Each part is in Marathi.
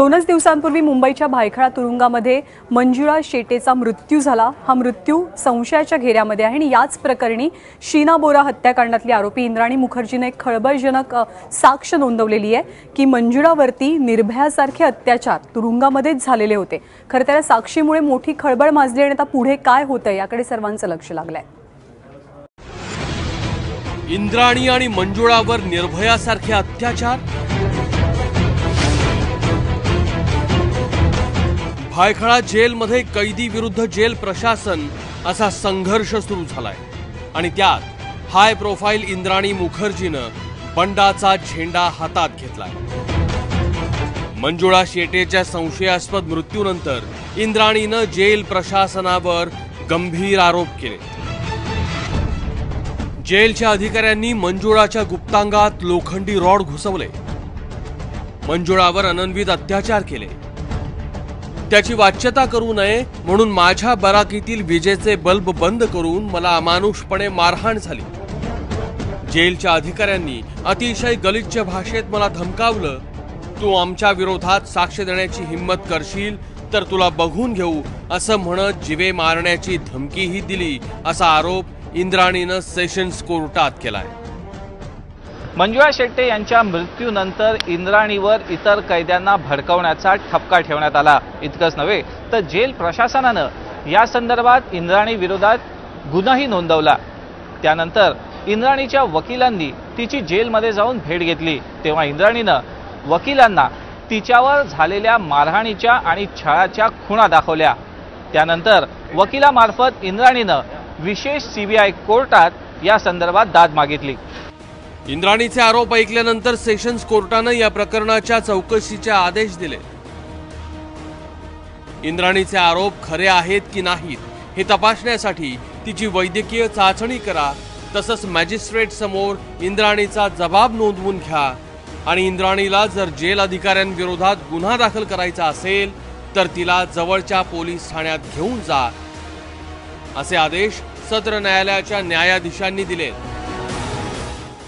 2च दिवसांपूर्वी मुंबईच्या भायखळा तुरुंगामध्ये मंजुळा शेटेचा मृत्यू झाला। हा मृत्यू संशयाच्या घेऱ्यामध्ये आहे आणि याच प्रकरणी शीना बोरा हत्याकांडातली आरोपी इंद्राणी मुखर्जीने एक खळबळजनक साक्ष नोंदवलेली आहे की मंजुळावरती निर्भयासारखे अत्याचार तुरुंगामध्येच झालेले होते। खरं तर साक्षीमुळे मोठी खळबळ माजली आणि आता पुढे काय होतंय याकडे सर्वांचं लक्ष लागलंय। इंद्राणी आणि मंजुळावर निर्भयासारखे अत्याचार, भायखळा जेलमध्ये कैदी विरुद्ध जेल प्रशासन असा संघर्ष सुरू झालाय आणि त्यात हाय प्रोफाईल इंद्राणी मुखर्जीनं बंडाचा झेंडा हातात घेतलाय। मंजुळा शेटेच्या संशयास्पद मृत्यूनंतर इंद्राणीनं जेल प्रशासनावर गंभीर आरोप केले। जेलच्या अधिकाऱ्यांनी मंजुळाच्या गुप्तांगात लोखंडी रॉड घुसवले, मंजुळावर अनन्वित अत्याचार केले। त्याची वाच्यता करू नये म्हणून माझ्या बराकीतील विजेचे बल्ब बंद करून मला अमानुषपणे मारहाण झाली। जेलच्या अधिकाऱ्यांनी अतिशय गलिच्छ भाषेत मला धमकावलं, तू आमच्या विरोधात साक्ष देण्याची हिम्मत करशील तर तुला बघून घेऊ असं म्हणत जीवे मारण्याची धमकीही दिली असा आरोप इंद्राणीनं सेशन्स कोर्टात केलाय। मंजुळा शेट्टे यांच्या मृत्यूनंतर इंद्राणीवर इतर कैद्यांना भडकवण्याचा ठपका ठेवण्यात आला। इतकंच नव्हे तर जेल प्रशासनानं या संदर्भात इंद्राणी विरोधात गुन्हाही नोंदवला। त्यानंतर इंद्राणीच्या वकिलांनी तिची जेलमध्ये जाऊन भेट घेतली, तेव्हा इंद्राणीनं वकिलांना तिच्यावर झालेल्या मारहाणीच्या आणि छळाच्या खुणा दाखवल्या। त्यानंतर वकिलामार्फत इंद्राणीनं विशेष सीबीआय कोर्टात या संदर्भात दाद मागितली। इंद्राणीचे आरोप ऐकल्यानंतर सेशन्स कोर्टानं या प्रकरणाच्या चौकशीचे आदेश दिले। इंद्राणीचे आरोप खरे आहेत की नाहीत हे तपासण्यासाठी तिची वैद्यकीय चाचणी करा, तसंच मॅजिस्ट्रेट समोर इंद्राणीचा जबाब नोंदवून घ्या आणि इंद्राणीला जर जेल अधिकाऱ्यांविरोधात गुन्हा दाखल करायचा असेल तर तिला जवळच्या पोलीस ठाण्यात घेऊन जा, असे आदेश सत्र न्यायालयाच्या न्यायाधीशांनी दिले।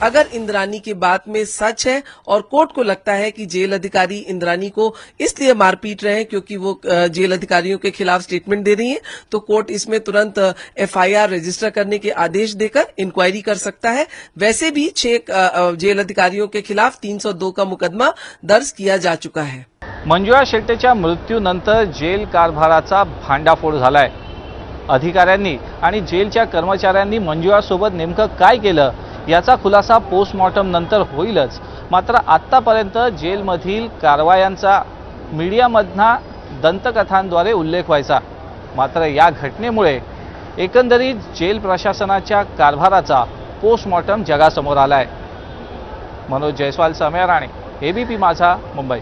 अगर इंद्राणी की बात में सच है और कोर्ट को लगता है कि जेल अधिकारी इंद्राणी को इसलिए मारपीट रहे हैं क्योंकि वो जेल अधिकारियों के खिलाफ स्टेटमेंट दे रही हैं, तो कोर्ट इसमें तुरंत एफआईआर रजिस्टर करने के आदेश देकर इंक्वायरी कर सकता है। वैसे भी 6 जेल अधिकारियों के खिलाफ 302 का मुकदमा दर्ज किया जा चुका है। मंजुळा शेट्टेच्या मृत्यूनंतर जेल कारभाराचा भांडाफोड झालाय। अधिकाऱ्यांनी आणि जेलच्या कर्मचाऱ्यांनी मंजुळासोबत नेमकं काय केलं याचा खुलासा पोस्टमॉर्टम नंतर होईलच, मात्र आतापर्यंत जेलमधील कारवायांचा मीडियामधना दंतकथांद्वारे उल्लेख व्हायचा। मात्र या घटनेमुळे एकंदरीत जेल प्रशासनाच्या कारभाराचा पोस्टमॉर्टम जगासमोर आलाय। मनोज जयस्वाल, समय राणे, एबीपी माझा, मुंबई।